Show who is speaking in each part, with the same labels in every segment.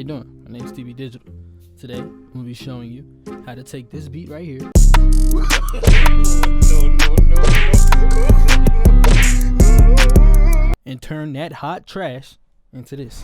Speaker 1: you doing? My name's TB Digital. Today, I'm gonna be showing you how to take this beat right here. And turn that hot trash into this.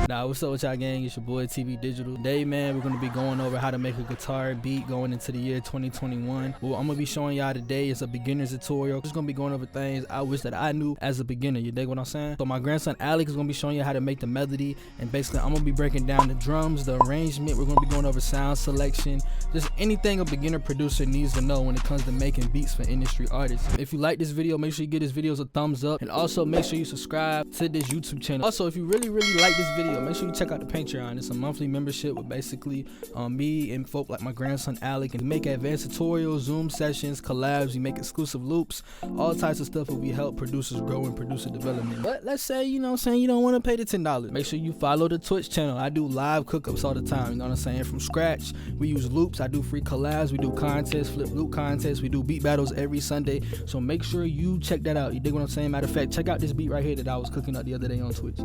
Speaker 1: Nah, what's up with y'all, gang? It's your boy TB Digital. Today, man, we're gonna be going over how to make a guitar beat going into the year 2021. What I'm gonna be showing y'all today is a beginner's tutorial. Just gonna be going over things I wish that I knew as a beginner. You dig what I'm saying? So my grandson Alec is gonna be showing you how to make the melody, and basically I'm gonna be breaking down the drums, the arrangement. We're gonna be going over sound selection, just anything a beginner producer needs to know when it comes to making beats for industry artists. If you like this video, make sure you give this video a thumbs up, and also make sure you subscribe to this YouTube channel. Also, if you really like this video, make sure you check out the Patreon. It's a monthly membership with basically me and folk like my grandson Alec, and make advanced tutorials, Zoom sessions, collabs. We make exclusive loops, all types of stuff that we help producers grow in producer development. But let's say, you know what I'm saying, you don't want to pay the $10. Make sure you follow the Twitch channel. I do live cook-ups all the time, you know what I'm saying, from scratch. We use loops. I do free collabs. We do contests, flip loop contests. We do beat battles every Sunday. So make sure you check that out. You dig what I'm saying? Matter of fact, check out this beat right here that I was cooking up the other day on Twitch.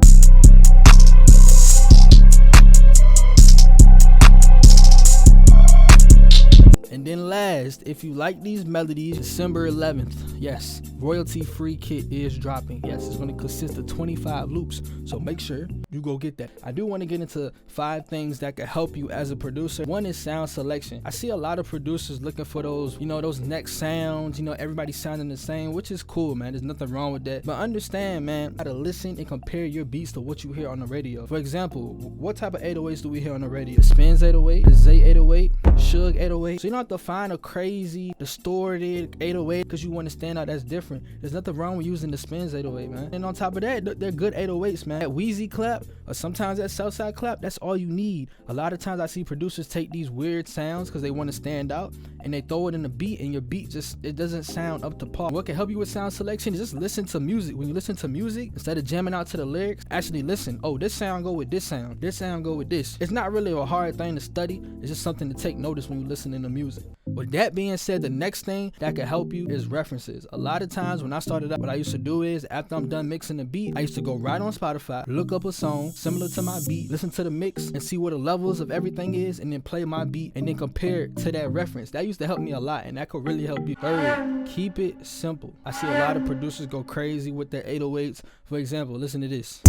Speaker 1: And then last, if you like these melodies, December 11th, yes, royalty-free kit is dropping. Yes, it's going to consist of 25 loops, so make sure you go get that. I do want to get into 5 things that can help you as a producer. One is sound selection. I see a lot of producers looking for those, you know, those next sounds, you know, everybody sounding the same, which is cool, man. There's nothing wrong with that. But understand, man, you gotta listen and compare your beats to what you hear on the radio. For example, what type of 808s do we hear on the radio? The Spins 808, the Zay 808, Suge 808. So you don't have to find a crazy, distorted 808 because you want to stand out. That's different. There's nothing wrong with using the Spins 808, man. And on top of that, they're good 808s, man. That Wheezy clap, or sometimes that Southside clap, that's all you need. A lot of times I see producers take these weird sounds because they want to stand out, and they throw it in the beat, and your beat just, it doesn't sound up to par. What can help you with sound selection is just listen to music. When you listen to music, instead of jamming out to the lyrics, actually listen. Oh, this sound go with this sound. This sound go with this. It's not really a hard thing to study. It's just something to take notice when you listen to music. With that being said, the next thing that can help you is references. A lot of times when I started out, what I used to do is, after I'm done mixing the beat, I used to go right on Spotify, look up a song similar to my beat, listen to the mix, and see what the levels of everything is, and then play my beat, and then compare it to that reference. That used to help me a lot, and that could really help you. Third, keep it simple. I see a lot of producers go crazy with their 808s. For example, listen to this.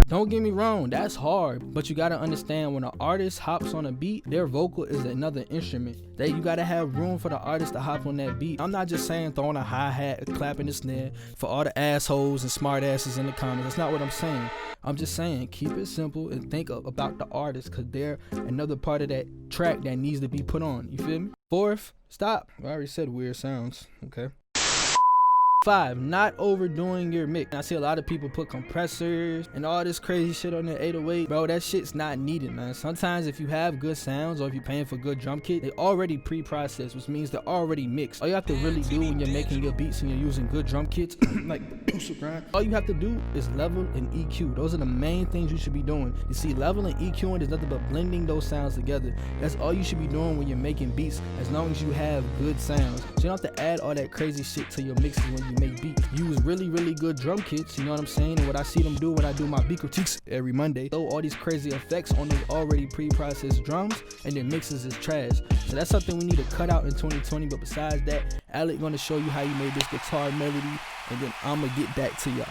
Speaker 1: Don't get me wrong, that's hard, but you gotta understand, when an artist hops on a beat, their vocal is another instrument. You gotta have room for the artist to hop on that beat. I'm not just saying throwing a hi-hat, clapping the snare for all the assholes and smart asses in the comments. That's not what I'm saying. I'm just saying, keep it simple and think about the artist, because they're another part of that track that needs to be put on. You feel me? Fourth, stop. I already said weird sounds. Okay. 5, not overdoing your mix. I see a lot of people put compressors and all this crazy shit on their 808. Bro, that shit's not needed, man. Sometimes if you have good sounds, or if you're paying for good drum kit, they already pre-processed, which means they're already mixed. All you have to really do when you're making your beats and you're using good drum kits, like Producergrind, all you have to do is level and EQ. Those are the main things you should be doing. You see, level and EQing is nothing but blending those sounds together. That's all you should be doing when you're making beats, as long as you have good sounds. So you don't have to add all that crazy shit to your mixes when you make beats. Use really good drum kits, you know what I'm saying? And what I see them do when I do my beat critiques every Monday, throw all these crazy effects on those already pre-processed drums, and then mixes is trash. So that's something we need to cut out in 2020. But besides that, Alec gonna show you how you made this guitar melody, and then I'm gonna get back to y'all.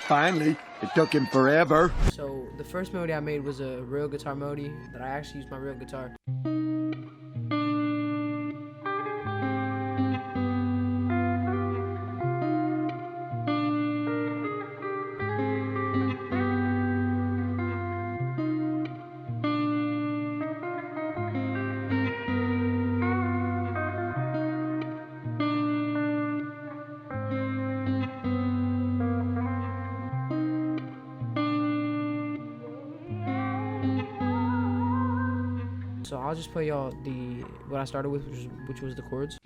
Speaker 2: Finally, it took him forever.
Speaker 3: So the first melody I made was a real guitar melody that I actually used my real guitar. So I'll just play y'all what I started with, which was the chords.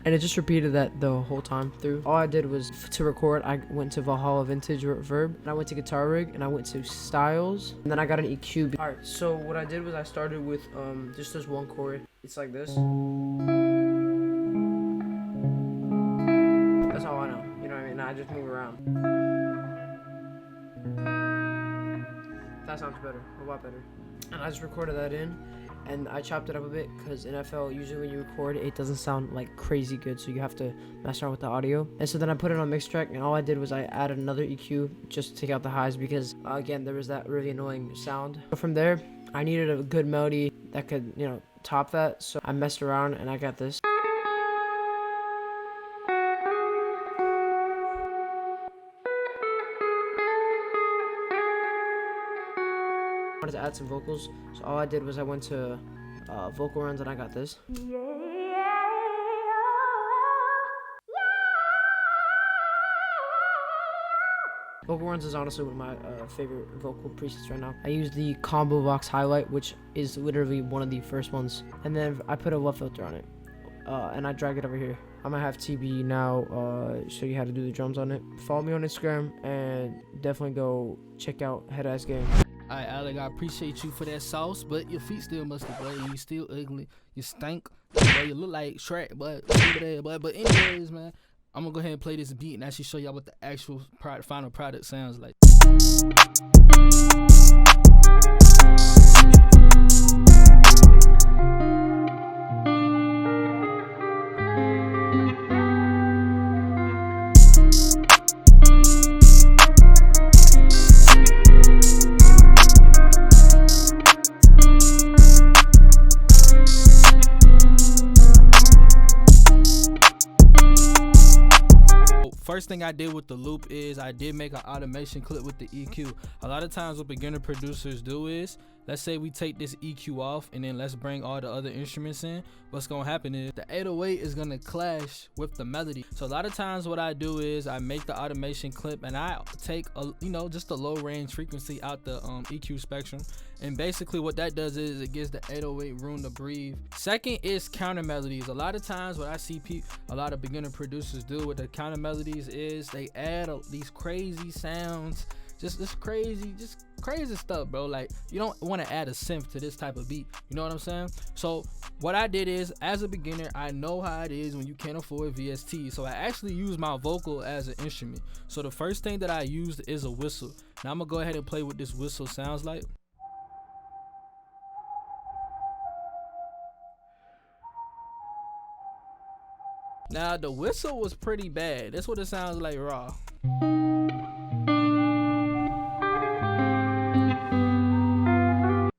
Speaker 3: and it just repeated that the whole time through. All I did was to record, I went to Valhalla Vintage Reverb, and I went to Guitar Rig, and I went to Styles, and then I got an EQ. All right, so what I did was I started with just this one chord. It's like this. That's all I know, you know what I mean? I just move around. That sounds better, a lot better. And I just recorded that in, and I chopped it up a bit because in FL, usually when you record, it doesn't sound like crazy good, so you have to mess around with the audio. And so then I put it on mix track, and all I did was I added another EQ just to take out the highs because, again, there was that really annoying sound. So from there, I needed a good melody that could, you know, top that, so I messed around and I got this. I wanted to add some vocals, so all I did was I went to vocal runs and I got this. Vocal runs is honestly one of my favorite vocal presets right now. I use the combo box highlight, which is literally one of the first ones, and then I put a love filter on it, and I drag it over here. I'm gonna have TB now show you how to do the drums on it. Follow me on Instagram and definitely go check out headahh Game.
Speaker 1: Alright, Alec, I appreciate you for that sauce, but your feet still must have blood. You still ugly. You stink. You look like Shrek, but anyways, man, I'm gonna go ahead and play this beat and actually show y'all what the actual final product sounds like. First thing I did with the loop is I did make an automation clip with the EQ. A lot of times what beginner producers do is, let's say we take this EQ off and then let's bring all the other instruments in. What's gonna happen is the 808 is gonna clash with the melody. So a lot of times what I do is I make the automation clip and I take a, you know, just a low range frequency out the EQ spectrum. And basically what that does is it gives the 808 room to breathe. Second is counter melodies. A lot of times what I see a lot of beginner producers do with the counter melodies is they add these crazy sounds, just crazy stuff, bro. Like, you don't want to add a synth to this type of beat, you know what I'm saying? So what I did is, as a beginner, I know how it is when you can't afford VST, so I actually use my vocal as an instrument. So the first thing that I used is a whistle. Now I'm gonna go ahead and play what this whistle sounds like. Now the whistle was pretty bad. That's what it sounds like raw.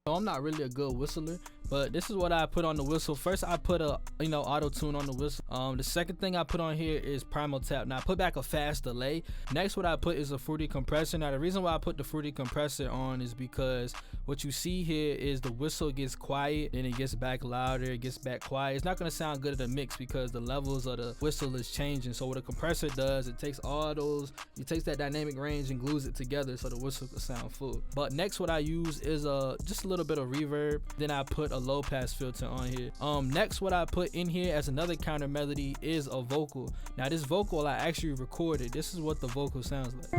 Speaker 1: I'm not really a good whistler, but this is what I put on the whistle. First I put a auto tune on the whistle. The second thing I put on here is primal tap. Now I put back a fast delay. Next what I put is a fruity compressor. Now the reason why I put the fruity compressor on is because what you see here is the whistle gets quiet, then it gets back louder, it gets back quiet. It's not going to sound good at the mix because the levels of the whistle is changing. So what a compressor does, it takes that dynamic range and glues it together so the whistle can sound full. But next what I use is just a little bit of reverb. Then I put a low pass filter on here. Next what I put in here as another counter melody is a vocal. Now this vocal I actually recorded. This is what the vocal sounds like.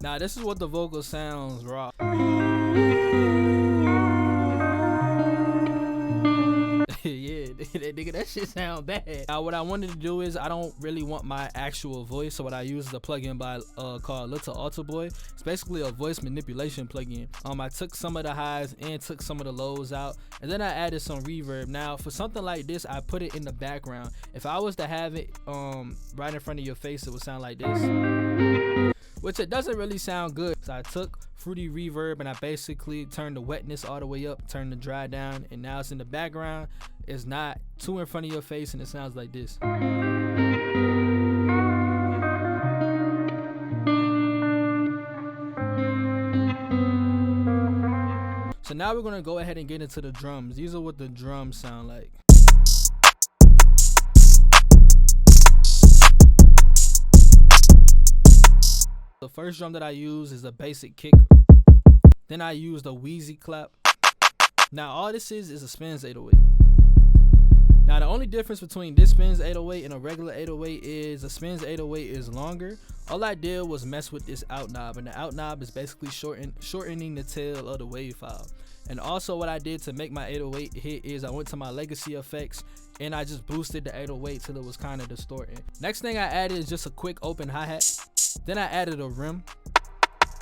Speaker 1: Now this is what the vocal sounds raw. Yeah, nigga, that shit sound bad. Now what I wanted to do is I don't really want my actual voice, so what I use is a plugin by called Little Alter Boy. It's basically a voice manipulation plugin. I took some of the highs and took some of the lows out, and then I added some reverb. Now for something like this, I put it in the background. If I was to have it right in front of your face, it would sound like this, which it doesn't really sound good. So I took fruity reverb and I basically turned the wetness all the way up, turned the dry down, and now it's in the background. It's not too in front of your face and it sounds like this. So now we're gonna go ahead and get into the drums. These are what the drums sound like. first drum that I use is a basic kick. Then I use the Wheezy clap. Now all this is a Spins 808. Now the only difference between this Spins 808 and a regular 808 is a Spins 808 is longer. All I did was mess with this out knob, and the out knob is basically shortening the tail of the wave file. And also what I did to make my 808 hit is I went to my legacy effects and I just boosted the 808 till it was kind of distorting. Next thing I added is just a quick open hi-hat. Then I added a rim.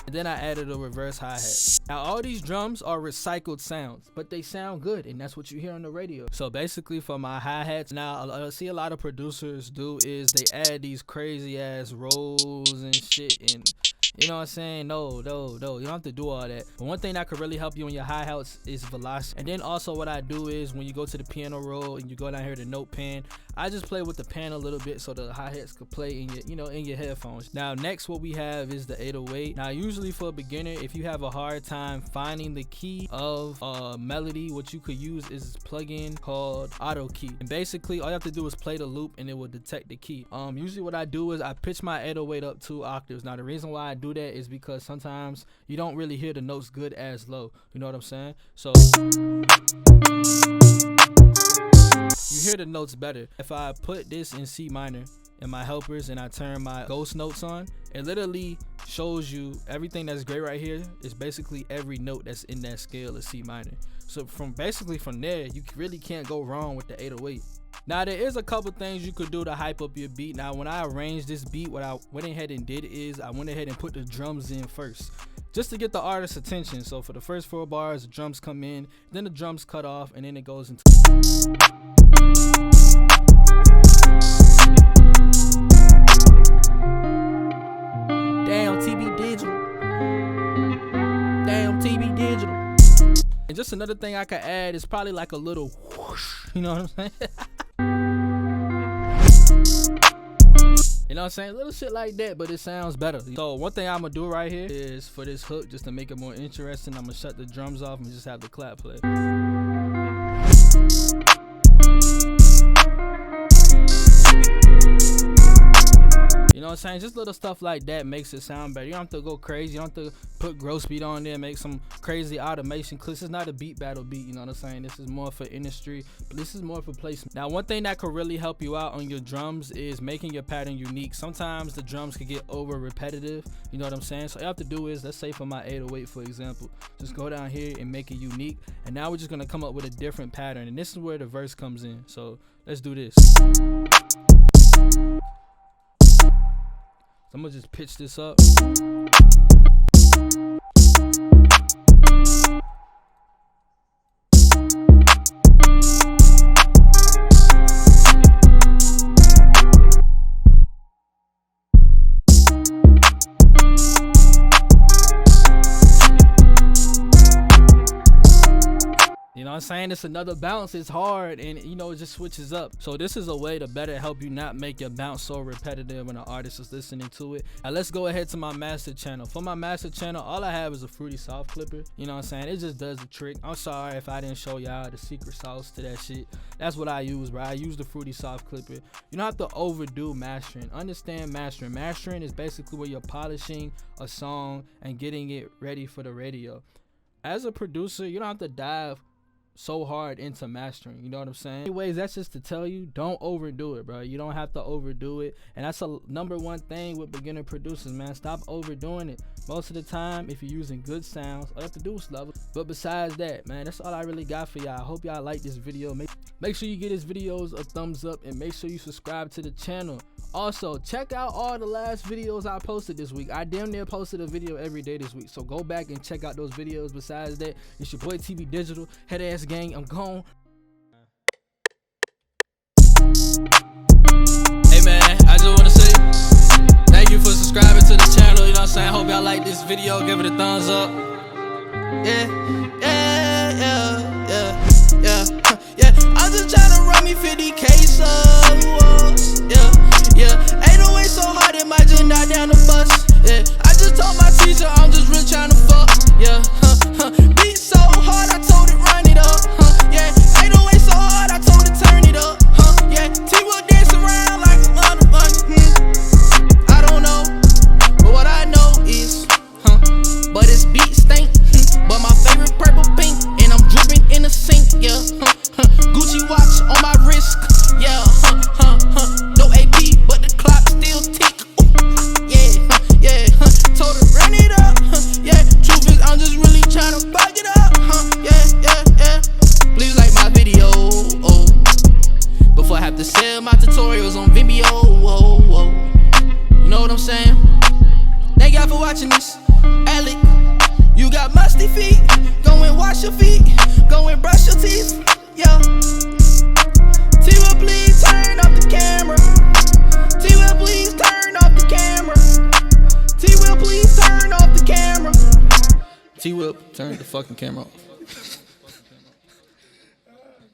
Speaker 1: And then I added a reverse hi-hat. Now all these drums are recycled sounds, but they sound good, and that's what you hear on the radio. So basically for my hi-hats, now I see a lot of producers do is they add these crazy ass rolls and shit, and you know what I'm saying? No, you don't have to do all that. But one thing that could really help you on your hi-hats is velocity. And then also what I do is when you go to the piano roll and you go down here to note pan, I just play with the pan a little bit so the hi-hats could play in your, in your headphones. Now next what we have is the 808. Now usually for a beginner, if you have a hard time finding the key of melody, what you could use is this plugin called Auto Key. And basically all you have to do is play the loop and it will detect the key. Usually what I do is I pitch my 808 up 2 octaves. Now the reason why I do that is because sometimes you don't really hear the notes good as low. You know what I'm saying? So you hear the notes better. If I put this in C minor in my helpers and I turn my ghost notes on, it literally shows you everything that's great right here is basically every note that's in that scale of C minor. So from there, you really can't go wrong with the 808. Now there is a couple things you could do to hype up your beat. Now when I arranged this beat, what I went ahead and did is I went ahead and put the drums in first, just to get the artist's attention. So for the first 4 bars, the drums come in, then the drums cut off, and then it goes into damn TB Digital. Damn TB Digital. And just another thing I could add is probably like a little whoosh, you know what I'm saying? You know what I'm saying? Little shit like that, but it sounds better. So one thing I'm gonna do right here is for this hook, just to make it more interesting, I'm gonna shut the drums off and just have the clap play. You know what I'm saying? Just little stuff like that makes it sound better. You don't have to go crazy. You don't have to put gross beat on there, make some crazy automation clicks. It's not a beat battle beat, you know what I'm saying? This is more for industry, but this is more for placement. Now, one thing that could really help you out on your drums is making your pattern unique. Sometimes the drums can get over repetitive, you know what I'm saying? So all you have to do is, let's say for my 808, for example, just go down here and make it unique. And now we're just gonna come up with a different pattern. And this is where the verse comes in. So let's do this. I'm gonna just pitch this up. You know what I'm saying? It's another bounce. It's hard, and it just switches up. So this is a way to better help you not make your bounce so repetitive when an artist is listening to it. Now let's go ahead to my master channel. For my master channel, all I have is a Fruity Soft clipper. You know what I'm saying? It just does the trick. I'm sorry if I didn't show y'all the secret sauce to that shit. That's what I use, bro. I use the Fruity Soft clipper. You don't have to overdo mastering. Understand mastering. Mastering is basically where you're polishing a song and getting it ready for the radio. As a producer, you don't have to dive so hard into mastering, you know what I'm saying? Anyways, that's just to tell you, don't overdo it, bro. You don't have to overdo it, and that's a #1 thing with beginner producers, man. Stop overdoing it. Most of the time, if you're using good sounds, all you have to do is love it. But besides that, man, that's all I really got for y'all. I hope y'all like this video. Make sure you give this videos a thumbs up, and make sure you subscribe to the channel. Also, check out all the last videos I posted this week. I damn near posted a video every day this week, so go back and check out those videos. Besides that, it's your boy TB Digital, headahh gang. I'm gone. Hey man, I just want to say thank you for subscribing to the channel. You know what I'm saying? Hope y'all like this video. Give it a thumbs up. Yeah. I'm just trying to run me 50K subs. Yeah. 808 so hard it might just knock down the bus. Yeah. I just told my teacher I'm just really trying to fuck. Yeah. Beat so hard I told it run it up. Yeah. 808 so hard I told it turn it up. Yeah. T-Will dance around like I'm on a bun. I don't know, but what I know is
Speaker 4: watching this, Alec, you got musty feet. Go and wash your feet. Go and brush your teeth. Yeah. T-Will, please turn off the camera. T-Will, please turn off the camera. T-Will, please turn off the camera. T-Will, turn the fucking camera off.